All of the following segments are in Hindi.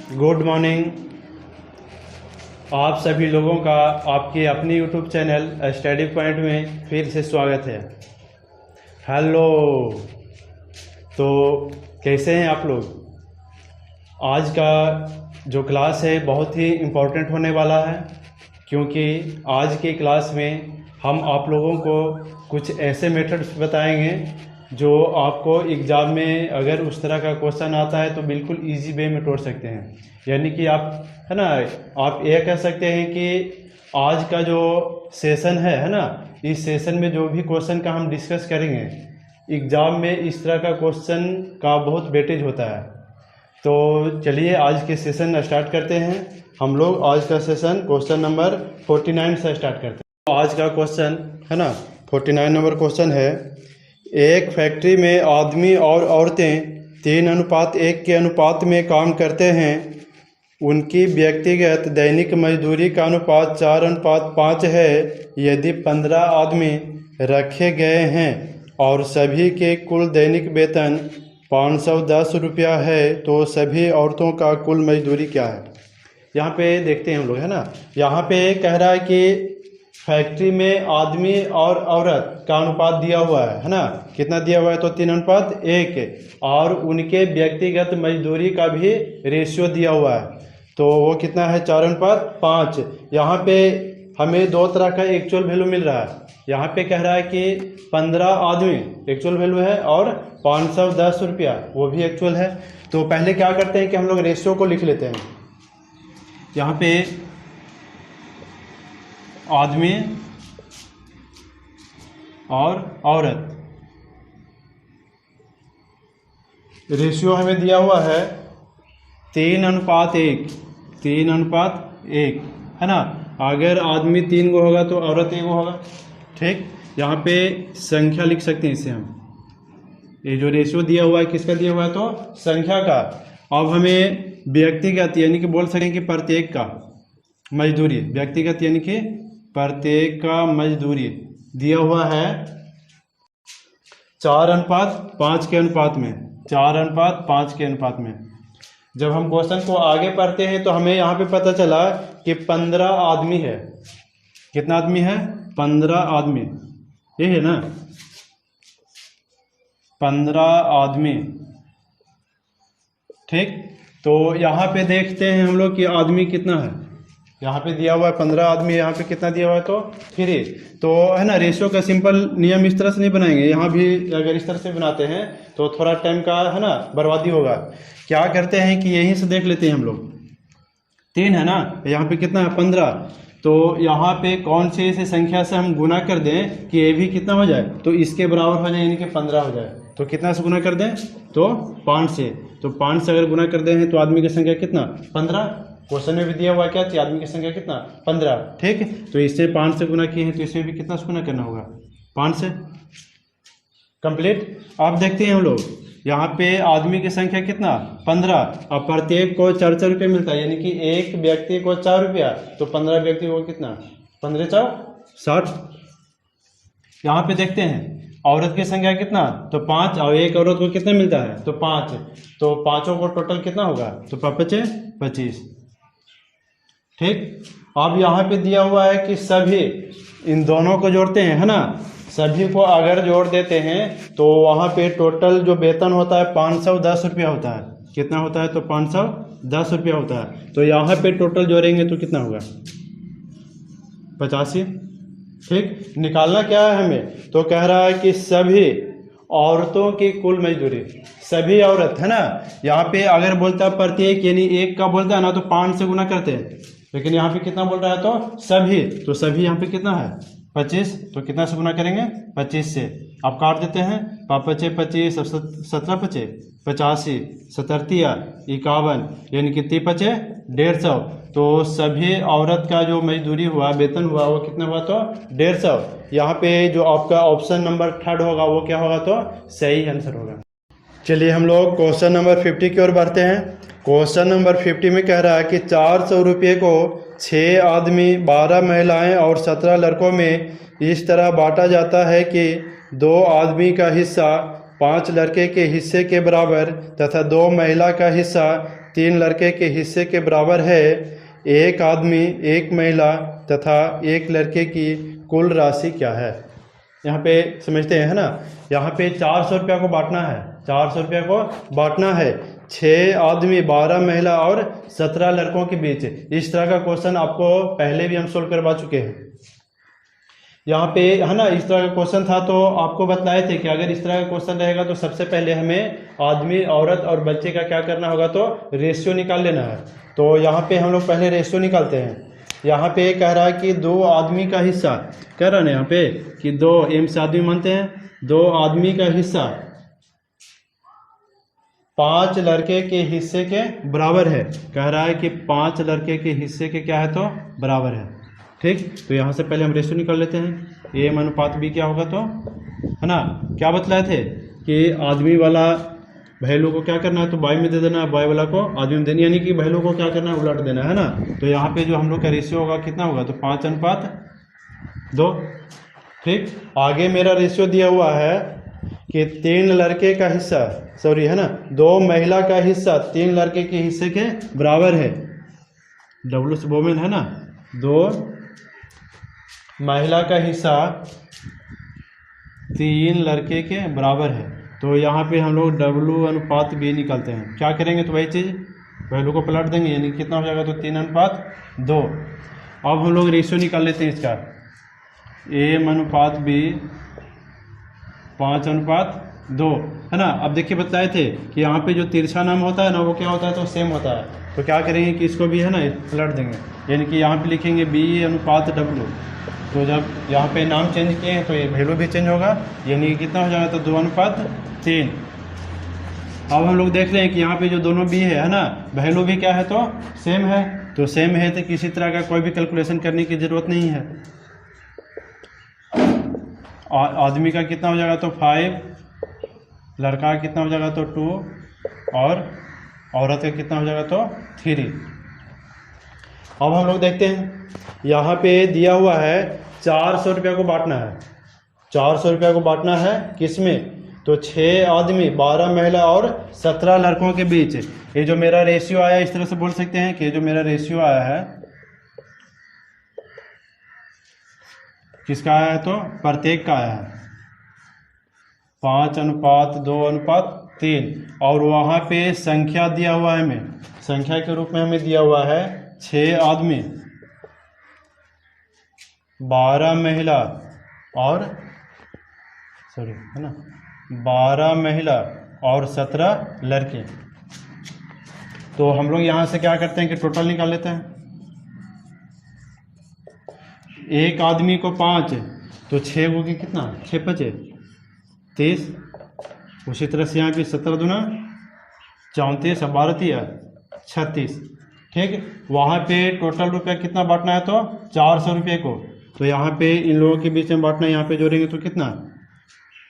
Good morning. आप सभी लोगों का आपके अपने यूट्यूब चैनल स्टडी पॉइंट में फिर से स्वागत है। हेलो, तो कैसे हैं आप लोग? आज का जो क्लास है बहुत ही इम्पोर्टेंट होने वाला है, क्योंकि आज की क्लास में हम आप लोगों को कुछ ऐसे मेथड्स बताएंगे जो आपको एग्ज़ाम में अगर उस तरह का क्वेश्चन आता है तो बिल्कुल इजी वे में तोड़ सकते हैं। यानी कि आप, है ना, आप ये कह सकते हैं कि आज का जो सेशन है ना, इस सेशन में जो भी क्वेश्चन का हम डिस्कस करेंगे, एग्ज़ाम में इस तरह का क्वेश्चन का बहुत वेटेज होता है। तो चलिए आज के सेशन स्टार्ट करते हैं। हम लोग आज का सेशन क्वेश्चन नंबर 49 से स्टार्ट करते हैं। तो आज का क्वेश्चन है ना, 49 नंबर क्वेश्चन है, एक फैक्ट्री में आदमी और औरतें 3:1 के अनुपात में काम करते हैं। उनकी व्यक्तिगत दैनिक मजदूरी का अनुपात 4:5 है। यदि 15 आदमी रखे गए हैं और सभी के कुल दैनिक वेतन 510 रुपया है, तो सभी औरतों का कुल मजदूरी क्या है? यहाँ पे देखते हैं हम लोग, है ना। यहाँ पे कह रहा है कि फैक्ट्री में आदमी और औरत का अनुपात दिया हुआ है ना। कितना दिया हुआ है? तो 3:1। और उनके व्यक्तिगत मजदूरी का भी रेशियो दिया हुआ है, तो वो कितना है? 4:5। यहाँ पे हमें दो तरह का एक्चुअल वैल्यू मिल रहा है। यहाँ पे कह रहा है कि 15 आदमी एक्चुअल वैल्यू है और 510 रुपया वो भी एक्चुअल है। तो पहले क्या करते हैं कि हम लोग रेशियो को लिख लेते हैं। यहाँ पे आदमी और औरत रेशियो हमें दिया हुआ है 3:1। 3:1 है ना। अगर आदमी 3 गो होगा तो औरत 1 गो होगा। ठीक, यहाँ पे संख्या लिख सकते हैं इसे हम। ये जो रेशियो दिया हुआ है किसका दिया हुआ है? तो संख्या का। अब हमें व्यक्तिगत यानी कि बोल सकें कि प्रत्येक का मजदूरी, व्यक्तिगत यानी कि प्रत्येक का मजदूरी दिया हुआ है 4:5 के अनुपात में। 4:5 के अनुपात में। जब हम क्वेश्चन को आगे पढ़ते हैं तो हमें यहाँ पे पता चला कि 15 आदमी है। कितना आदमी है? 15 आदमी, ये है ना, 15 आदमी। ठीक, तो यहाँ पे देखते हैं हम लोग कि आदमी कितना है। यहाँ पे दिया हुआ है 15 आदमी, यहाँ पे कितना दिया हुआ है? तो 3। तो है ना, रेशियो का सिंपल नियम इस तरह से नहीं बनाएंगे। यहाँ भी अगर इस तरह से बनाते हैं तो थोड़ा टाइम का, है ना, बर्बादी होगा। क्या करते हैं कि यहीं से देख लेते हैं हम लोग। 3 है ना, यहाँ पे कितना है? 15। तो यहाँ पे कौन से ऐसे संख्या से हम गुना कर दें कि ये भी कितना हो जाए? तो इसके बराबर हो जाए, यानी कि 15 हो जाए। तो कितना से गुना कर दें? तो 5 से। तो 5 से अगर गुना कर दें तो आदमी की संख्या कितना? 15। क्वेश्चन में भी दिया हुआ क्या चाहिए? आदमी की संख्या कितना? 15। ठीक, तो इससे 5 से गुना किए हैं तो इसमें भी कितना से गुना करना होगा? 5 से। कंप्लीट। अब देखते हैं हम लोग, यहाँ पे आदमी की संख्या कितना? 15। अब प्रत्येक को 4 रुपये मिलता है, यानी कि एक व्यक्ति को 4 रुपया। तो 15 व्यक्ति को कितना? 15 4 60। यहाँ पे देखते हैं औरत की संख्या कितना? तो 5। और एक औरत को कितना मिलता है? तो 5। तो पांचों को टोटल कितना होगा? तो 5 5 25। ठीक, अब यहाँ पे दिया हुआ है कि सभी, इन दोनों को जोड़ते हैं, है ना। सभी को अगर जोड़ देते हैं तो वहाँ पे टोटल जो वेतन होता है 510 रुपया होता है। कितना होता है? तो 510 रुपया होता है। तो यहाँ पे टोटल जोड़ेंगे तो कितना होगा? 85। ठीक, निकालना क्या है हमें? तो कह रहा है कि सभी औरतों की कुल मजदूरी, सभी औरत, है ना। यहाँ पे अगर बोलता है प्रत्येक, यानी एक का बोलता है ना, तो 5 से गुना करते हैं। लेकिन यहाँ पे कितना बोल रहा है? तो सभी। तो सभी यहाँ पे कितना है? 25। तो कितना से गुना करेंगे? 25 से। अब काट देते हैं। 5 5 25, 17 5 85, 77 51, यानी कि 30 5 150। तो सभी औरत का जो मजदूरी हुआ, वेतन हुआ, वो कितना हुआ? तो 150। यहाँ पे जो आपका ऑप्शन नंबर 3 होगा वो क्या होगा? तो सही आंसर होगा। चलिए हम लोग क्वेश्चन नंबर 50 की ओर बढ़ते हैं। क्वेश्चन नंबर 50 में कह रहा है कि 400 रुपये को 6 आदमी, 12 महिलाएं और 17 लड़कों में इस तरह बांटा जाता है कि 2 आदमी का हिस्सा 5 लड़के के हिस्से के बराबर तथा 2 महिला का हिस्सा 3 लड़के के हिस्से के बराबर है, एक आदमी, एक महिला तथा एक लड़के की कुल राशि क्या है। यहाँ पे समझते हैं, है ना। यहाँ पे 400 रुपया को बांटना है, 400 रुपया को बांटना है 6 आदमी, 12 महिला और 17 लड़कों के बीच। इस तरह का क्वेश्चन आपको पहले भी हम सोल्व करवा चुके हैं। यहाँ पे, है ना, इस तरह का क्वेश्चन था तो आपको बतलाए थे कि अगर इस तरह का क्वेश्चन रहेगा तो सबसे पहले हमें आदमी, औरत और बच्चे का क्या करना होगा, तो रेशियो निकाल लेना है। तो यहाँ पे हम लोग पहले रेशियो निकालते हैं। यहाँ पे कह रहा है कि 2 आदमी का हिस्सा, कह रहा है ना यहाँ पे कि 2 एम से आदमी मानते हैं, 2 आदमी का हिस्सा 5 लड़के के हिस्से के बराबर है। कह रहा है कि 5 लड़के के हिस्से के क्या है, तो बराबर है। ठीक, तो यहाँ से पहले हम रेशियो निकाल लेते हैं। एम अनुपात बी क्या होगा, तो है ना, क्या बतलाए थे कि आदमी वाला वैल्यू को क्या करना है, तो बाई में दे देना है, बाई वाला को आदमी में देना, यानी कि वैल्यू को क्या करना है, उलट देना है ना। तो यहाँ पे जो हम लोग का रेशियो होगा कितना होगा, तो 5:2। ठीक, आगे मेरा रेशियो दिया हुआ है कि 3 लड़के का हिस्सा, सॉरी, है ना, 2 महिला का हिस्सा 3 लड़के के हिस्से के बराबर है। डब्ल्यू से वोमेन, है ना, 2 महिला का हिस्सा 3 लड़के के बराबर है। तो यहाँ पे हम लोग डब्ल्यू अनुपात बी निकालते हैं। क्या करेंगे, तो वही चीज़ वैल्यू को पलट देंगे, यानी कितना हो जाएगा, तो 3:2। अब हम लोग रेशियो निकाल लेते हैं इसका, एम अनुपात बी 5:2, है ना। अब देखिए बताए थे कि यहाँ पे जो तिरछा नाम होता है ना, वो क्या होता है, तो सेम होता है। तो क्या करेंगे कि इसको भी, है ना, पलट देंगे, यानी कि यहाँ पे लिखेंगे बी अनुपात डब्ल्यू। तो जब यहाँ पे नाम चेंज किए हैं तो ये वैल्यू भी चेंज होगा, यानी कि कितना हो जाएगा, तो 2:3। अब हम लोग देख रहे हैं कि यहाँ पे जो दोनों बी है ना, वैल्यू भी क्या है, तो सेम है। तो सेम है तो किसी तरह का कोई भी कैलकुलेशन करने की ज़रूरत नहीं है। आदमी का कितना हो जाएगा, तो 5, लड़का का कितना हो जाएगा, तो 2, और औरत का कितना हो जाएगा, तो 3। अब हम लोग देखते हैं, यहाँ पे दिया हुआ है 400 रुपया को बांटना है। 400 रुपया को बांटना है किस में, तो 6 आदमी, 12 महिला और 17 लड़कों के बीच। ये जो मेरा रेशियो आया, इस तरह से बोल सकते हैं कि जो मेरा रेशियो आया है किसका आया है, तो प्रत्येक का आया है 5:2:3। और वहाँ पे संख्या दिया हुआ है, हमें संख्या के रूप में हमें दिया हुआ है 6 आदमी, 12 महिला और, सॉरी, है ना, 12 महिला और 17 लड़के। तो हम लोग यहाँ से क्या करते हैं कि टोटल निकाल लेते हैं। एक आदमी को 5, तो 6 होगी कितना, 6×5 30। उसी तरह से यहाँ पे 17×2 34, 12×3 36। ठीक, वहाँ पे टोटल रुपया कितना बांटना है, तो 400 रुपये को। तो यहाँ पे इन लोगों के बीच में बांटना है, यहाँ पे जोड़ेंगे तो कितना,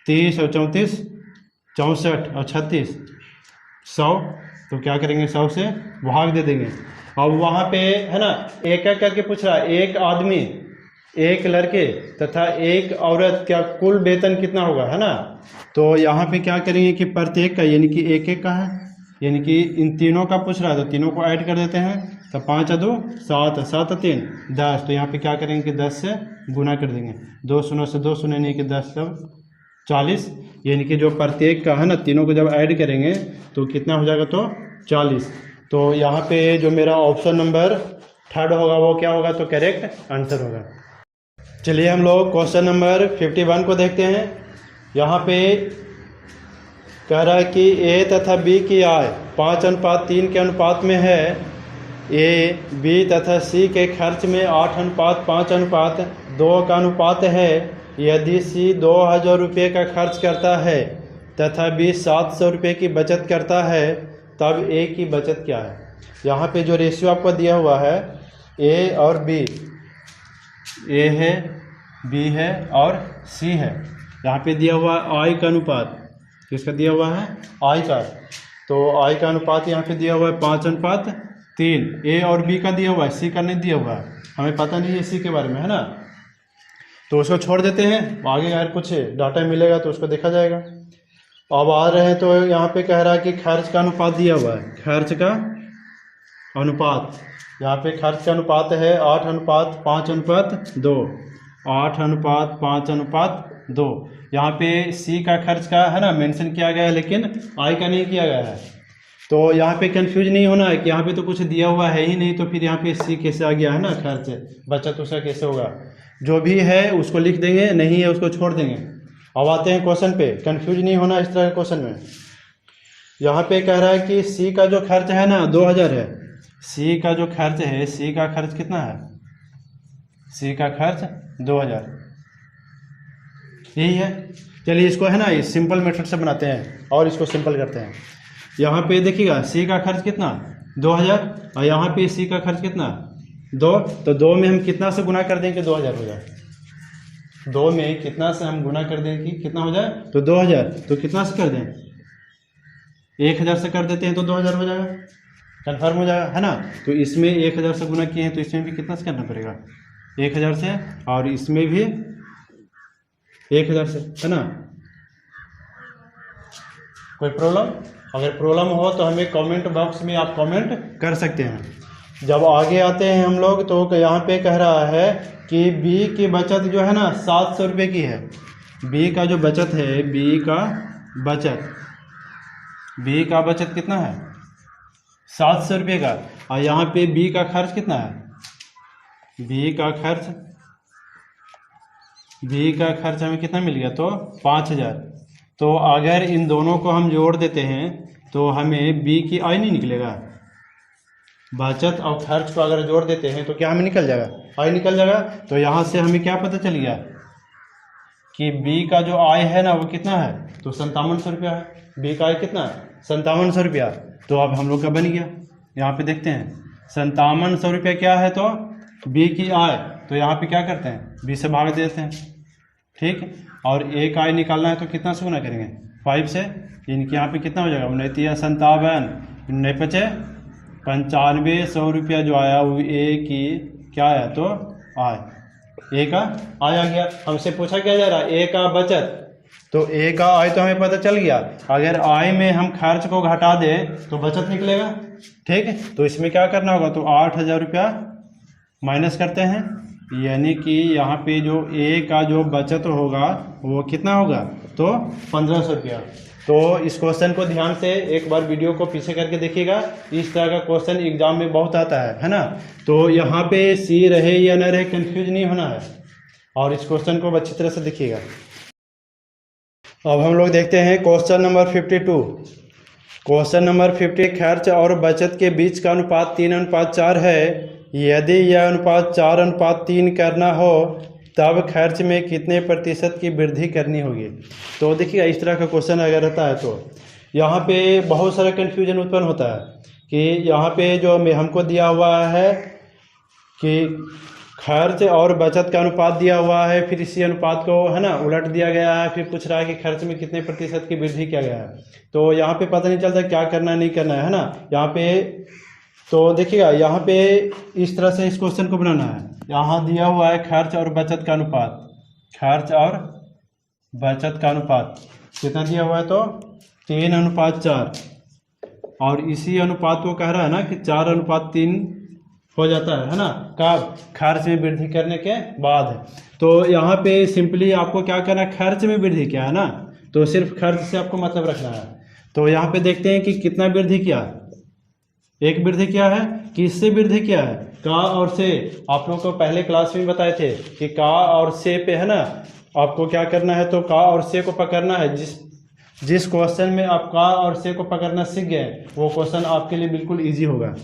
30 और 34 64 और 36 100। तो क्या करेंगे, 100 से भाग दे देंगे। अब वहाँ पे, है ना, एक एक करके पूछ रहा है, एक आदमी, एक लड़के तथा एक औरत का कुल वेतन कितना होगा, है ना। तो यहाँ पे क्या करेंगे कि प्रत्येक का, यानी कि एक एक का है, यानी कि इन तीनों का पूछ रहा है, तो तीनों को ऐड कर देते हैं। तो 5×2 7, 7×3 10। तो यहाँ पे क्या करेंगे कि 10 से गुना कर देंगे, 2 शून्य से 2 शून्य, यानी कि 10 सब 40। यानी कि जो प्रत्येक का है ना, तीनों को जब ऐड करेंगे तो कितना हो जाएगा, तो 40। तो यहाँ पे जो मेरा ऑप्शन नंबर 3 होगा वो क्या होगा, तो करेक्ट आंसर होगा। चलिए हम लोग क्वेश्चन नंबर 51 को देखते हैं। यहाँ पे कह रहा है कि ए तथा बी की आय 5:3 के अनुपात में है। ए, बी तथा सी के खर्च में 8:5:2 का अनुपात है। यदि सी 2000 रुपये का खर्च करता है तथा बी 700 रुपये की बचत करता है, तब ए की बचत क्या है। यहाँ पे जो रेशियो आपको दिया हुआ है, ए और बी, ए है, बी है और सी है। यहाँ पे दिया हुआ आई का अनुपात, किसका दिया हुआ है, आई का। तो आई का अनुपात यहाँ पे दिया हुआ है 5:3। ए और बी का दिया हुआ है, सी का नहीं दिया हुआ है, हमें पता नहीं है सी के बारे में, है ना। तो उसको छोड़ देते हैं, आगे अगर कुछ डाटा मिलेगा तो उसको देखा जाएगा। अब आ रहे हैं तो यहाँ पे कह रहा है कि खर्च का अनुपात दिया हुआ है, खर्च का अनुपात, यहाँ पे खर्च का अनुपात है 8:5:2, 8:5:2। यहाँ पे सी का खर्च का है ना मेंशन किया गया है, लेकिन आई का नहीं किया गया है। तो यहाँ पे कंफ्यूज नहीं होना है कि यहाँ पे तो कुछ दिया हुआ है ही नहीं, तो फिर यहाँ पे सी कैसे आ गया है ना, खर्च बचत उसका कैसे होगा। जो भी है उसको लिख देंगे, नहीं है उसको छोड़ देंगे। अब आते हैं क्वेश्चन पे, कंफ्यूज नहीं होना इस तरह के क्वेश्चन में। यहाँ पे कह रहा है कि सी का जो खर्च है ना 2000 है। सी का जो खर्च है, सी का खर्च कितना है? सी का खर्च 2000, यही है। चलिए इसको है ना इस सिंपल मेथड से बनाते हैं और इसको सिंपल करते हैं। यहाँ पे देखिएगा सी का खर्च कितना 2000 और यहाँ पे सी का खर्च कितना 2। तो 2 में हम कितना से गुना कर देंगे 2000 हो जाए। 2 में कितना से हम गुना कर दें कि कितना हो जाए, तो 2000। तो कितना से कर दें, 1000 से कर देते हैं तो 2000 हो जाएगा, कन्फर्म हो जाएगा, है ना। तो इसमें 1000 से गुना किए हैं तो इसमें भी कितना से करना पड़ेगा 1000 से, और इसमें भी 1000 से, है ना। कोई प्रॉब्लम? अगर प्रॉब्लम हो तो हमें कमेंट बॉक्स में आप कमेंट कर सकते हैं। जब आगे आते हैं हम लोग तो यहाँ पे कह रहा है कि बी की बचत जो है ना 700 रुपये की है। बी का जो बचत है, बी का बचत कितना है 700 रुपये का। और यहाँ पे बी का खर्च कितना है, बी का खर्च हमें कितना मिल गया, तो 5000। तो अगर इन दोनों को हम जोड़ देते हैं तो हमें बी की आय नहीं निकलेगा। बचत और खर्च को अगर जोड़ देते हैं तो क्या हमें निकल जाएगा, आय निकल जाएगा। तो यहाँ से हमें क्या पता चल गया कि बी का जो आय है ना वो कितना है, तो 5700 रुपया है। बी का आय कितना है 5700 रुपया। तो अब हम लोग का बन गया, यहाँ पे देखते हैं 5700 रुपया क्या है, तो बी की आय। तो यहाँ पे क्या करते हैं, बी से भाग देते हैं, ठीक। और ए का आय निकालना है तो कितना से गुना करेंगे 5 से। इनके यहाँ पे कितना हो जाएगा 5957, 95 रुपया जो आया वो ए की क्या आया, तो आय, ए का आय आ गया। हमसे पूछा क्या जा रहा है ए का बचत, तो ए का आय तो हमें पता चल गया। अगर आय में हम खर्च को घटा दें तो बचत निकलेगा, ठीक है। तो इसमें क्या करना होगा, तो 8000 रुपया माइनस करते हैं, यानी कि यहाँ पे जो ए का जो बचत होगा वो कितना होगा, तो 1500 रुपया। तो इस क्वेश्चन को ध्यान से एक बार वीडियो को पीछे करके देखिएगा, इस तरह का क्वेश्चन एग्जाम में बहुत आता है ना। तो यहाँ पे सी रहे या न रहे कंफ्यूज नहीं होना है, और इस क्वेश्चन को अच्छी तरह से देखिएगा। अब हम लोग देखते हैं क्वेश्चन नंबर 52। क्वेश्चन नंबर 50, खर्च और बचत के बीच का अनुपात 3:4 है। यदि यह अनुपात 4:3 करना हो तब खर्च में कितने प्रतिशत की वृद्धि करनी होगी। तो देखिए इस तरह का क्वेश्चन अगर रहता है तो यहाँ पे बहुत सारा कन्फ्यूजन उत्पन्न होता है कि यहाँ पे जो हमको दिया हुआ है कि खर्च और बचत का अनुपात दिया हुआ है, फिर इसी अनुपात को है ना उलट दिया गया है, फिर पूछ रहा है कि खर्च में कितने प्रतिशत की वृद्धि किया गया है। तो यहाँ पे पता नहीं चलता क्या करना नहीं करना है ना। यहाँ पे तो देखिएगा यहाँ पे इस तरह से इस क्वेश्चन को बनाना है। यहाँ दिया हुआ है खर्च और बचत का अनुपात, खर्च और बचत का अनुपात कितना दिया हुआ है, तो 3:4। और इसी अनुपात को कह रहा है ना कि 4:3 हो जाता है ना, कब, खर्च में वृद्धि करने के बाद। तो यहाँ पे सिंपली आपको क्या करना है, खर्च में वृद्धि क्या है ना, तो सिर्फ खर्च से आपको मतलब रखना है। तो यहाँ पे देखते हैं कि कितना वृद्धि किया, एक वृद्धि क्या है, किससे वृद्धि किया है, का और से। आप लोग को पहले क्लास में बताए थे कि का और से पे है ना आपको क्या करना है, तो का और से को पकड़ना है। जिस क्वेश्चन में आप का और से को पकड़ना सीख गए वो क्वेश्चन आपके लिए बिल्कुल इजी होगा।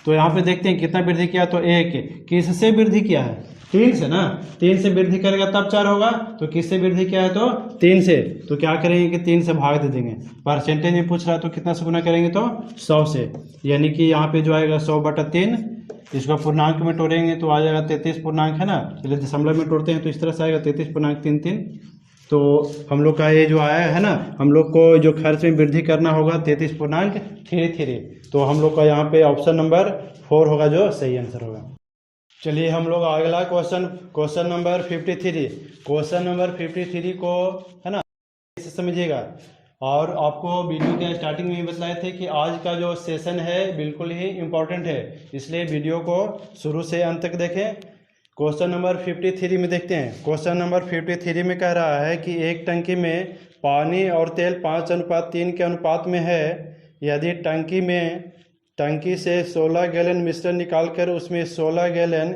तो यहाँ पे देखते हैं कितना वृद्धि किया, तो एक किससे वृद्धि किया है, 3 से ना, 3 से वृद्धि करेगा तब 4 होगा। तो किससे वृद्धि किया है, तो 3 से। तो क्या करेंगे कि 3 से भाग दे देंगे। परसेंटेज में पूछ रहा है तो कितना से गुना करेंगे, तो 100 से। यानी कि यहाँ पे जो आएगा 100/3, इसको पूर्णांक में तोड़ेंगे तो आ जाएगा 33 पूर्णांक, है ना। चलिए दशमलव में तोड़ते हैं तो इस तरह से आएगा 33.33। तो हम लोग का ये जो आया है ना, हम लोग को जो खर्च में वृद्धि करना होगा 33.33। तो हम लोग का यहाँ पे ऑप्शन नंबर 4 होगा जो सही आंसर होगा। चलिए हम लोग अगला क्वेश्चन नंबर 53। क्वेश्चन नंबर 53 को है ना इसे समझिएगा। और आपको वीडियो के स्टार्टिंग में ही बताए थे कि आज का जो सेशन है बिल्कुल ही इम्पोर्टेंट है, इसलिए वीडियो को शुरू से अंत तक देखें। क्वेश्चन नंबर 53 में देखते हैं। क्वेश्चन नंबर 53 में कह रहा है कि एक टंकी में पानी और तेल 5:3 के अनुपात में है। यदि टंकी से 16 गैलन मिश्रण निकालकर उसमें 16 गैलन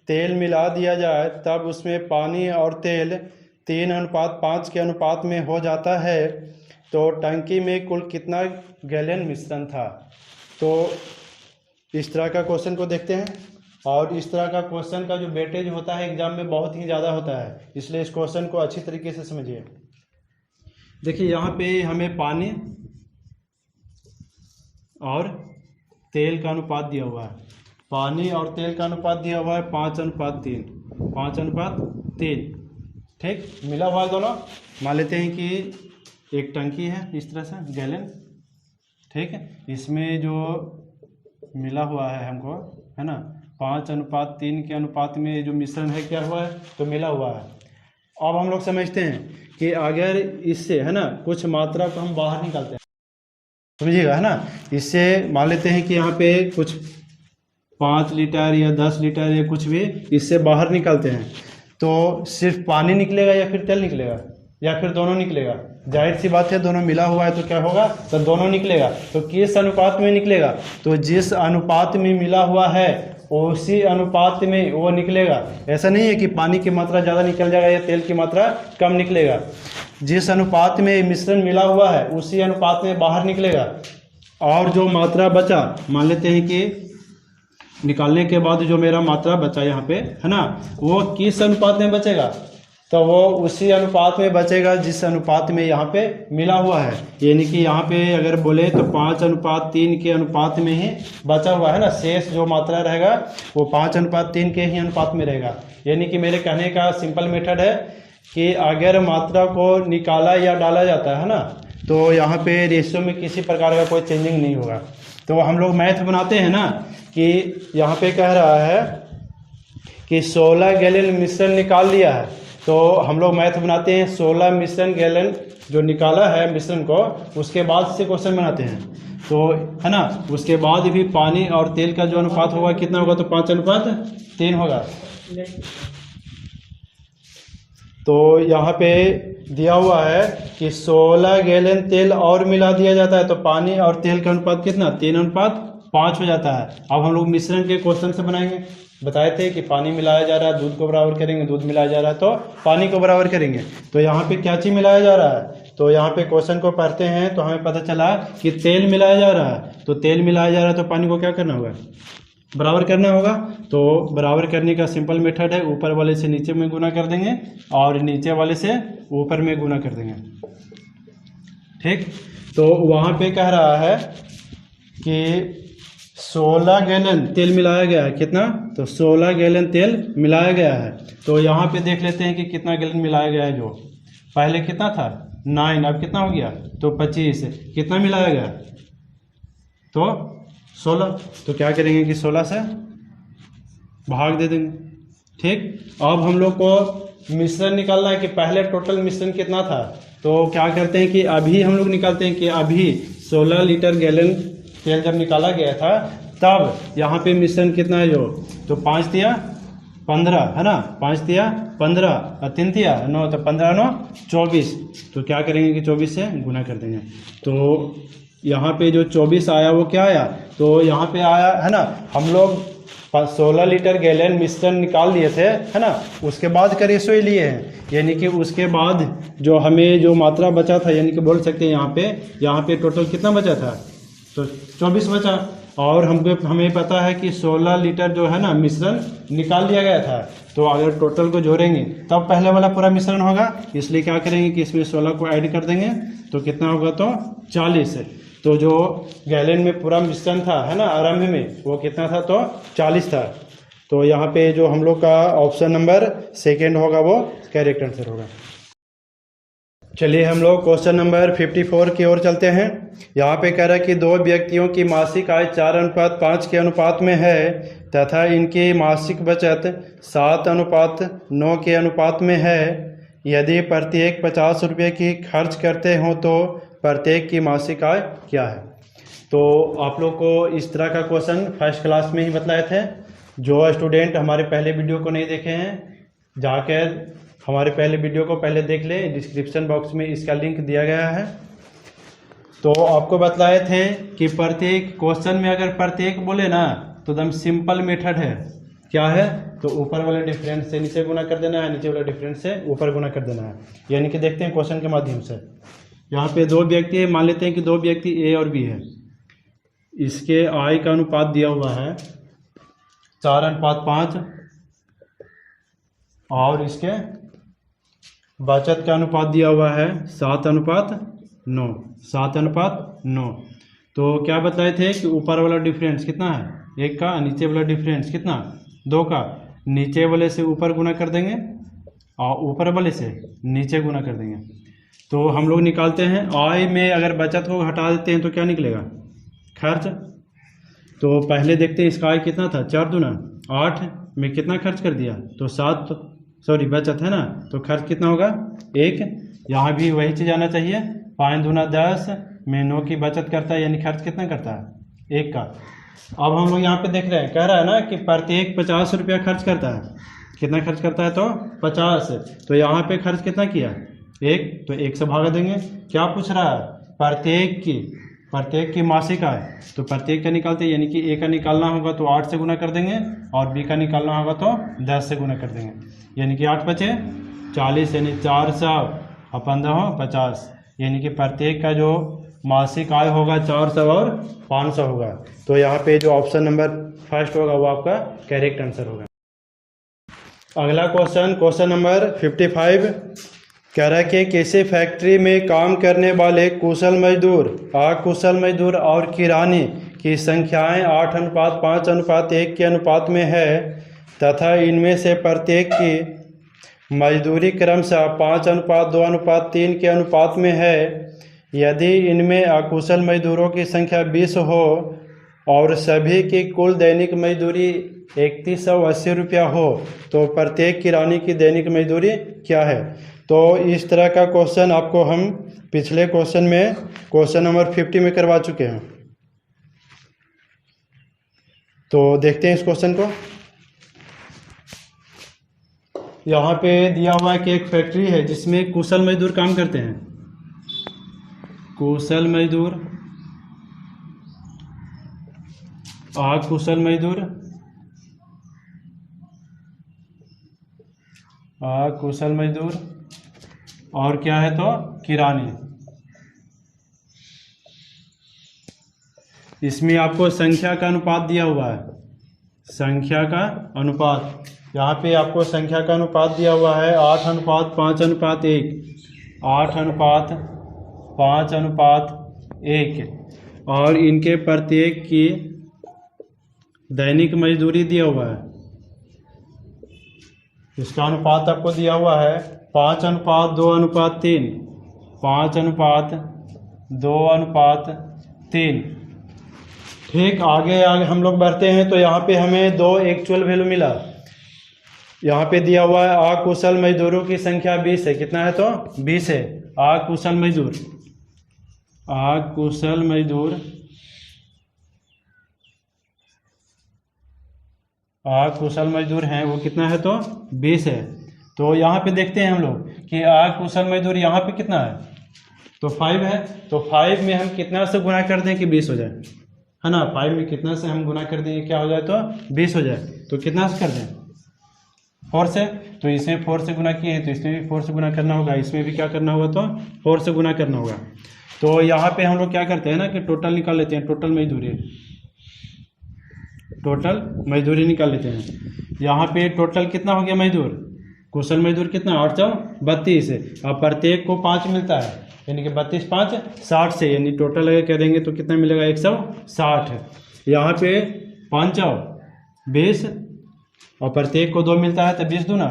तेल मिला दिया जाए तब उसमें पानी और तेल 3:5 के अनुपात में हो जाता है, तो टंकी में कुल कितना गैलन मिश्रण था। तो इस तरह का क्वेश्चन को देखते हैं, और इस तरह का क्वेश्चन का जो वेटेज होता है एग्जाम में बहुत ही ज़्यादा होता है, इसलिए इस क्वेश्चन को अच्छी तरीके से समझिए। देखिए यहाँ पे हमें पानी और तेल का अनुपात दिया हुआ है। पानी और तेल का अनुपात दिया हुआ है 5:3, 5:3, ठीक, मिला हुआ है दोनों। मान लेते हैं कि एक टंकी है इस तरह से गैलन, ठीक है, इसमें जो मिला हुआ है हमको, है ना, 5:3 के अनुपात में जो मिश्रण है क्या हुआ है, तो मिला हुआ है। अब हम लोग समझते हैं कि अगर इससे, है ना, कुछ मात्रा को हम बाहर निकालते हैं, समझिएगा, है ना, इससे मान लेते हैं कि यहाँ पे कुछ 5 लीटर या 10 लीटर या कुछ भी इससे बाहर निकालते हैं, तो सिर्फ पानी निकलेगा या फिर तेल निकलेगा या फिर दोनों निकलेगा। जाहिर सी बात है, दोनों मिला हुआ है तो क्या होगा, तो दोनों निकलेगा। तो किस अनुपात में निकलेगा, तो जिस अनुपात में मिला हुआ है उसी अनुपात में वो निकलेगा। ऐसा नहीं है कि पानी की मात्रा ज़्यादा निकल जाएगा या तेल की मात्रा कम निकलेगा। जिस अनुपात में मिश्रण मिला हुआ है उसी अनुपात में बाहर निकलेगा। और जो मात्रा बचा, मान लेते हैं कि निकालने के बाद जो मेरा मात्रा बचा यहाँ पे, है ना, वो किस अनुपात में बचेगा, तो वो उसी अनुपात में बचेगा जिस अनुपात में यहाँ पे मिला हुआ है। यानी कि यहाँ पे अगर बोले तो 5:3 के अनुपात में ही बचा हुआ है ना, शेष जो मात्रा रहेगा वो 5:3 के ही अनुपात में रहेगा। यानी कि मेरे कहने का सिंपल मेथड है कि अगर मात्रा को निकाला या डाला जाता है ना, तो यहाँ पे रेशियो में किसी प्रकार का कोई चेंजिंग नहीं होगा। तो हम लोग मैथ बनाते हैं ना कि यहाँ पे कह रहा है कि 16 गैलन मिश्रण निकाल लिया है, तो हम लोग मैथ बनाते हैं 16 मिश्रण गैलन जो निकाला है मिश्रण को, उसके बाद से क्वेश्चन बनाते हैं। तो है ना, उसके बाद भी पानी और तेल का जो अनुपात होगा कितना होगा, तो 5:3 होगा। तो यहाँ पे दिया हुआ है कि 16 गैलन तेल और मिला दिया जाता है, तो पानी और तेल का अनुपात कितना, 3:5 हो जाता है। अब हम लोग मिश्रण के क्वेश्चन से बनाएंगे। बताए थे कि पानी मिलाया जा रहा है, दूध को बराबर करेंगे, दूध मिलाया जा रहा है तो पानी को बराबर करेंगे। तो यहाँ पे क्या चीज़ मिलाया जा रहा है, तो यहाँ पे क्वेश्चन को पढ़ते हैं तो हमें पता चला कि तेल मिलाया जा रहा है। तो तेल मिलाया जा रहा है तो पानी को क्या करना होगा, बराबर करना होगा। तो बराबर करने का सिंपल मेथड है, ऊपर वाले से नीचे में गुना कर देंगे और नीचे वाले से ऊपर में गुना कर देंगे, ठीक। तो वहाँ पे कह रहा है कि 16 गैलन तेल मिलाया गया है, कितना, तो 16 गैलन तेल मिलाया गया है। तो यहाँ पे देख लेते हैं कि कितना गैलन मिलाया गया है। जो पहले कितना था 9, अब कितना हो गया, तो 25। कितना मिलाया गया, तो 16। तो क्या करेंगे कि 16 से भाग दे देंगे, ठीक। अब हम लोग को मिश्रण निकालना है कि पहले टोटल मिश्रण कितना था। तो क्या करते हैं कि अभी हम लोग निकालते हैं कि अभी 16 लीटर गैलन तेल जब निकाला गया था तब यहाँ पे मिश्रण कितना है, जो तो 5 दिया 15, है ना, 5 दिया 15 और 3 दिया 9, तो 15 9 24। तो क्या करेंगे कि 24 से गुना कर देंगे। तो यहाँ पे जो 24 आया वो क्या आया, तो यहाँ पे आया, है ना, हम लोग 16 लीटर गैलन मिश्रण निकाल लिए थे, है ना, उसके बाद का रेशो ही लिए हैं। यानी कि उसके बाद जो हमें जो मात्रा बचा था, यानी कि बोल सकते हैं यहाँ पे टोटल कितना बचा था, तो 24 बचा। और हमें पता है कि 16 लीटर जो है ना मिश्रण निकाल लिया गया था। तो अगर टोटल को जोड़ेंगे तब पहले वाला पूरा मिश्रण होगा, इसलिए क्या करेंगे कि इसमें 16 को ऐड कर देंगे तो कितना होगा, तो 40। तो जो गैलन में पूरा मिश्रण था, है ना, आरंभ में वो कितना था, तो 40 था। तो यहाँ पे जो हम लोग का ऑप्शन नंबर सेकेंड होगा वो करेक्ट आंसर होगा। चलिए हम लोग क्वेश्चन नंबर 54 की ओर चलते हैं। यहाँ पे कह रहा है कि दो व्यक्तियों की मासिक आय 4:5 के अनुपात में है तथा इनकी मासिक बचत 7:9 के अनुपात में है। यदि प्रत्येक 50 रुपये की खर्च करते हो तो प्रत्येक की मासिक आय क्या है। तो आप लोग को इस तरह का क्वेश्चन फर्स्ट क्लास में ही बतलाए थे। जो स्टूडेंट हमारे पहले वीडियो को नहीं देखे हैं, जाकर हमारे पहले वीडियो को पहले देख लें, डिस्क्रिप्शन बॉक्स में इसका लिंक दिया गया है। तो आपको बतलाए थे कि प्रत्येक क्वेश्चन में अगर प्रत्येक बोले ना तो एकदम सिंपल मेथड है। क्या है? तो ऊपर वाले डिफरेंस से नीचे गुना कर देना है, नीचे वाले डिफरेंस से ऊपर गुना कर देना है। यानी कि देखते हैं क्वेश्चन के माध्यम से। यहाँ पे दो व्यक्ति है, मान लेते हैं कि दो व्यक्ति ए और बी है। इसके आय का अनुपात दिया हुआ है 4:5 और इसके बचत का अनुपात दिया हुआ है 7:9। 7:9। तो क्या बताए थे कि ऊपर वाला डिफरेंस कितना है? 1 का, नीचे वाला डिफरेंस कितना? 2 का। नीचे वाले से ऊपर गुना कर देंगे और ऊपर वाले से नीचे गुना कर देंगे। तो हम लोग निकालते हैं आय में अगर बचत को हटा देते हैं तो क्या निकलेगा? खर्च। तो पहले देखते हैं इसका आय कितना था? 4 दूना 8 में कितना खर्च कर दिया? तो 7, सॉरी बचत है ना, तो खर्च कितना होगा? 1। यहाँ भी वही चीज़ आना चाहिए। 5 दूना 10 में 9 की बचत करता है, यानी खर्च कितना करता है? 1 का। अब हम लोग यहाँ पे देख रहे हैं, कह रहा है ना कि प्रत्येक 50 रुपया खर्च करता है। कितना खर्च करता है? तो 50। तो यहाँ पे खर्च कितना किया? 1। तो 1 से भागा देंगे। क्या पूछ रहा है? प्रत्येक की मासिक आय। तो प्रत्येक का निकालते हैं, यानी कि ए का निकालना होगा तो 8 से गुना कर देंगे और बी का निकालना होगा तो 10 से गुना कर देंगे। यानी कि 8 बचे 40, यानी 400 और 15 50। यानी कि प्रत्येक का जो मासिक आय होगा 400 और 500 होगा। तो यहाँ पे जो ऑप्शन नंबर फर्स्ट होगा वो आपका करेक्ट आंसर होगा। अगला क्वेश्चन नंबर 55 कह रहा है कि किसी फैक्ट्री में काम करने वाले कुशल मजदूर, अकुशल मजदूर और किरानी की संख्याएं 8:5:1 के अनुपात में है तथा इनमें से प्रत्येक की मजदूरी क्रमशः 5:2:3 के अनुपात में है। यदि इनमें अकुशल मजदूरों की संख्या 20 हो और सभी की कुल दैनिक मजदूरी 3180 रुपया हो तो प्रत्येक किरानी की दैनिक मजदूरी क्या है? तो इस तरह का क्वेश्चन आपको हम पिछले क्वेश्चन में क्वेश्चन नंबर 50 में करवा चुके हैं। तो देखते हैं इस क्वेश्चन को। यहाँ पे दिया हुआ है कि एक फैक्ट्री है जिसमें कुशल मजदूर काम करते हैं। कुशल मजदूर, अकुशल मजदूर, अकुशल मजदूर और क्या है तो किरानी। इसमें आपको संख्या का अनुपात दिया हुआ है। संख्या का अनुपात, यहाँ पे आपको संख्या का अनुपात दिया हुआ है 8:5:1। 8:5:1 और इनके प्रत्येक की दैनिक मजदूरी दिया हुआ है। इसका अनुपात आपको दिया हुआ है 5:2:3। 5:2:3। ठीक, आगे हम लोग बढ़ते हैं तो यहाँ पे हमें 2 एक्चुअल वैल्यू मिला। यहाँ पे दिया हुआ है अकुशल मजदूरों की संख्या 20 है। कितना है तो 20 है। अकुशल मजदूर, अकुशल मजदूर, अकुशल मजदूर हैं वो कितना है तो 20 है। तो यहाँ पे देखते हैं हम लोग कि अकुशल मजदूर यहाँ पे कितना है तो 5 है। तो 5 में हम कितना से गुना कर दें कि 20 हो जाए, है ना? 5 में कितना से हम गुना कर देंगे क्या हो जाए तो 20 हो जाए। तो कितना से कर दें? 4 से। तो इसमें 4 से गुना किए हैं तो इसमें भी 4 से गुना करना होगा, इसमें भी क्या करना होगा तो 4 से गुना करना होगा। तो यहाँ पे हम लोग क्या करते हैं ना कि टोटल निकाल लेते हैं। टोटल मजदूरी निकाल लेते हैं। यहाँ पे टोटल कितना हो गया मजदूर? कुशल मजदूर कितना? 832 है। अब प्रत्येक को 5 मिलता है, यानी कि 32 5 60 से, यानी टोटल अगर करेंगे तो कितना मिलेगा? 160 है। यहाँ पे 5 20 और प्रत्येक को 2 मिलता है तो 20 दूना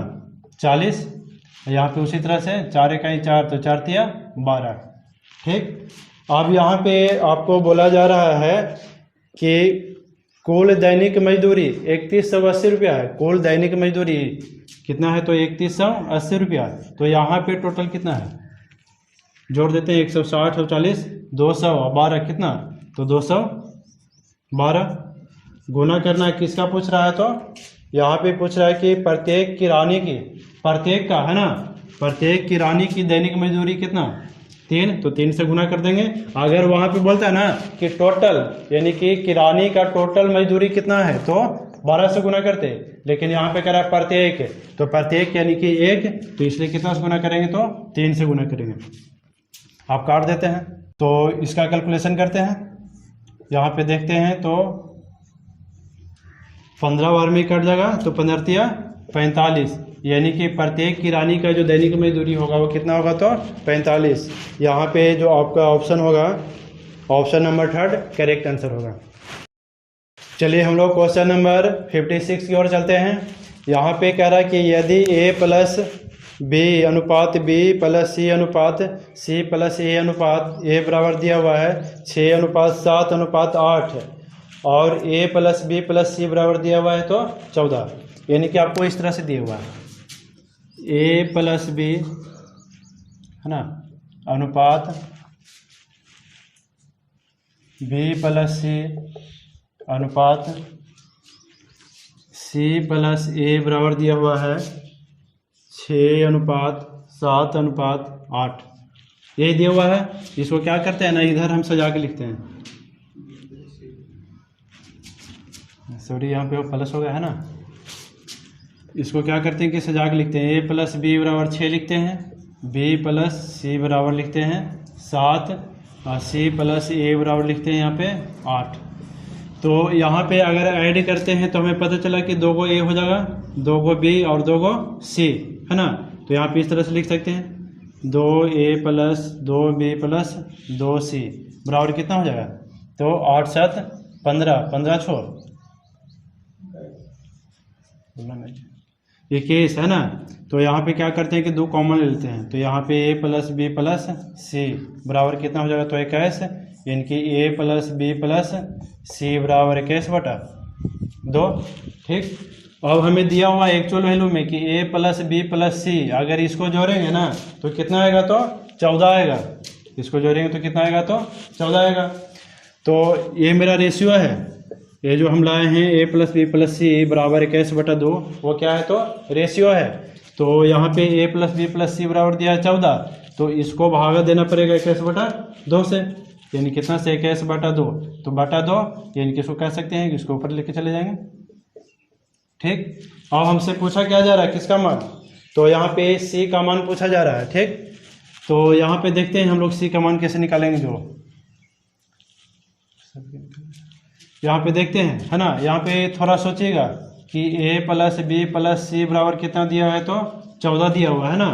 40। यहाँ पे उसी तरह से 4 इकाई 4 तो 4 तिया 12। ठीक, अब यहाँ पे आपको बोला जा रहा है कि कुल दैनिक मजदूरी 3180 रुपया है। कुल दैनिक मजदूरी कितना है तो 3180 रुपया। तो यहाँ पे टोटल कितना है? जोड़ देते हैं 160 और 40 212 कितना, तो 212 गुना करना है। किसका पूछ रहा है, तो यहाँ पे पूछ रहा है कि प्रत्येक किरानी की, प्रत्येक का है ना, प्रत्येक किरानी की दैनिक मजदूरी कितना 3, तो 3 से गुना कर देंगे। अगर वहाँ पे बोलता है ना कि टोटल, यानी कि किरानी का टोटल मजदूरी कितना है, तो 12 से गुना करते, लेकिन यहाँ पे कह रहा है प्रत्येक, तो प्रत्येक यानी कि 1, तो इसलिए कितना से गुना करेंगे, तो 3 से गुना करेंगे। आप काट देते हैं, तो इसका कैलकुलेशन करते हैं। यहाँ पे देखते हैं तो 15 बार में कट जाएगा, तो 15 45, यानी कि प्रत्येक किरानी का जो दैनिक मजदूरी होगा वो कितना होगा, तो 45। यहाँ पे जो आपका ऑप्शन होगा, ऑप्शन नंबर 3 करेक्ट आंसर होगा। चलिए हम लोग क्वेश्चन नंबर 56 की ओर चलते हैं। यहाँ पे कह रहा है कि यदि A प्लस B अनुपात B प्लस C अनुपात C प्लस A अनुपात A बराबर दिया हुआ है 6 अनुपात 7 अनुपात 8 और A plus B plus C बराबर दिया हुआ है तो 14, यानी कि आपको इस तरह से दिया हुआ है A प्लस B है ना अनुपात B प्लस C अनुपात C प्लस A बराबर दिया हुआ है 6 अनुपात 7 अनुपात 8, ये दिया हुआ है। इसको क्या करते हैं ना, इधर हम सजा के लिखते हैं, सॉरी यहाँ पे वो प्लस हो गया है ना, इसको क्या करते हैं कि सजा के लिखते हैं। A प्लस B बराबर 6 लिखते हैं, B प्लस C बराबर लिखते हैं 7 और C प्लस A बराबर लिखते हैं यहाँ पे 8। तो यहाँ पे अगर ऐड करते हैं तो हमें पता चला कि 2 को A हो जाएगा, 2 को B और 2 को C है ना। तो यहाँ पे इस तरह से लिख सकते हैं 2A plus 2B plus 2C बराबर कितना हो जाएगा, तो 8 7 15 15 6 21 है ना। तो यहाँ पे क्या करते हैं कि 2 कॉमन ले लेते हैं, तो यहाँ पे A plus B plus C बराबर कितना हो जाएगा, तो 21, यानी कि A plus B plus C बराबर 21/2। ठीक, अब हमें दिया हुआ एक्चुअल वैल्यू में कि A plus B plus C, अगर इसको जोड़ेंगे ना तो कितना आएगा, तो 14 आएगा। इसको जोड़ेंगे तो कितना आएगा, तो 14 आएगा। तो ये मेरा रेशियो है, ये जो हम लाए हैं A plus B plus C बराबर 21/2, वो क्या है, तो रेशियो है। तो यहाँ पे A plus B plus C बराबर दिया है 14, तो इसको भागा देना पड़ेगा 21/2 से, यानी कितना से 21/2, तो बटा 2, यानी कि इसको कह सकते हैं कि इसको ऊपर लेके चले जाएंगे। ठीक, अब हमसे पूछा क्या जा रहा है, किसका मान, तो यहाँ पे C का मान पूछा जा रहा है। ठीक, तो यहाँ पे देखते हैं हम लोग C का मान कैसे निकालेंगे। जो यहाँ पे देखते हैं है ना, यहाँ पे थोड़ा सोचिएगा कि A plus B plus C बराबर कितना दिया है, तो 14 दिया हुआ है ना।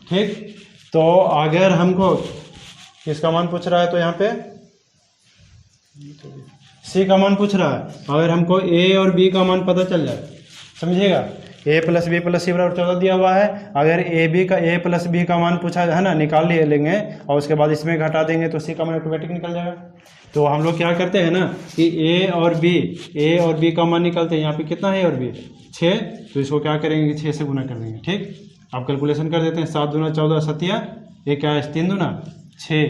ठीक, तो अगर हमको किसका मान पूछ रहा है, तो यहाँ पे C का मान पूछ रहा है। अगर हमको A और B का मान पता चल जाए, समझिएगा, A plus B plus C बराबर 14 दिया हुआ है। अगर A प्लस B का मान पूछा है ना, निकाल लिए लेंगे और उसके बाद इसमें घटा देंगे तो C का मान ऑटोमेटिक निकल जाएगा। तो हम लोग क्या करते हैं ना कि A और B का मान निकलते हैं। यहाँ पे कितना है A और B 6, तो इसको क्या करेंगे 6 से गुना कर देंगे। ठीक, आप कैलकुलेशन कर देते हैं, 7 दूना 14 सतिया, ये क्या है 3 दूना 6,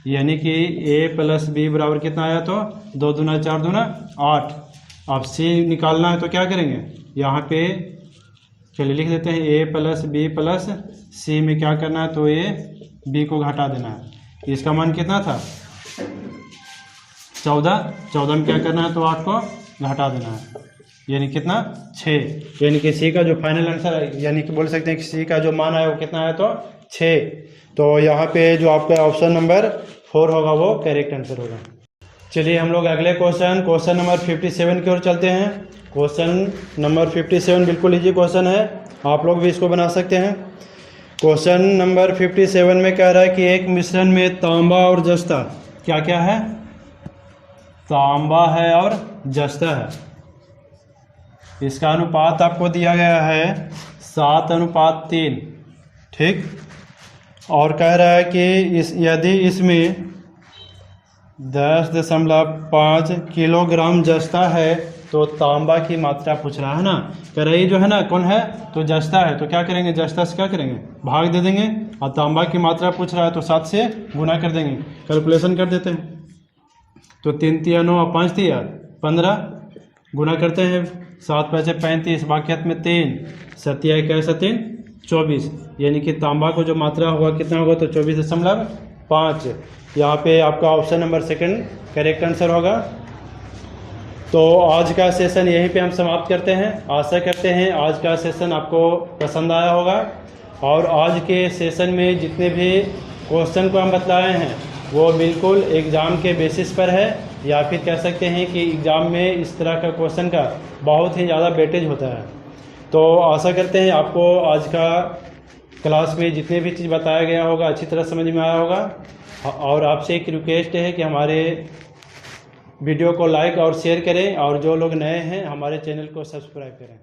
यानी कि A प्लस B बराबर कितना आया, तो 2 दूना 4 दूना 8। अब C निकालना है तो क्या करेंगे, यहाँ पे चलिए लिख देते हैं A plus B plus C में क्या करना है, तो A B को घटा देना है। इसका मान कितना था 14 में क्या करना है, तो 8 को घटा देना है, यानी कितना 6, यानी कि C का जो फाइनल आंसर है, यानी कि बोल सकते हैं कि C का जो मान आया वो कितना है, तो 6। तो यहाँ पे जो आपका ऑप्शन नंबर 4 होगा वो करेक्ट आंसर होगा। चलिए हम लोग अगले क्वेश्चन नंबर 57 की ओर चलते हैं। क्वेश्चन नंबर 57 बिल्कुल इजी क्वेश्चन है, आप लोग भी इसको बना सकते हैं। क्वेश्चन नंबर 57 में कह रहा है कि एक मिश्रण में तांबा और जस्ता, क्या क्या है, तांबा है और जस्ता है, इसका अनुपात आपको दिया गया है 7:3। ठीक, और कह रहा है कि यदि इसमें 10.5 किलोग्राम जस्ता है तो तांबा की मात्रा पूछ रहा है ना। करई जो है ना कौन है, तो जस्ता है, तो क्या करेंगे, जस्ता से क्या करेंगे, भाग दे देंगे। और तांबा की मात्रा पूछ रहा है तो 7 से गुना कर देंगे। कैलकुलेशन कर देते हैं, तो 3 तिया 9 और 5 तिया 15, गुना करते हैं 7 5 35, बाकियत में 3, 7 1 3 24, यानी कि तांबा को जो मात्रा होगा कितना होगा, तो 24.5। यहाँ पे आपका option number second correct answer होगा। तो आज का सेशन यहीं पे हम समाप्त करते हैं। आशा करते हैं आज का सेशन आपको पसंद आया होगा, और आज के सेशन में जितने भी क्वेश्चन को हम बतलाए हैं वो बिल्कुल एग्ज़ाम के बेसिस पर है, या फिर कह सकते हैं कि एग्ज़ाम में इस तरह का क्वेश्चन का बहुत ही ज़्यादा वेटेज होता है। तो आशा करते हैं आपको आज का क्लास में जितने भी चीज़ बताया गया होगा अच्छी तरह समझ में आया होगा। और आपसे एक रिक्वेस्ट है कि हमारे वीडियो को लाइक और शेयर करें, और जो लोग नए हैं हमारे चैनल को सब्सक्राइब करें।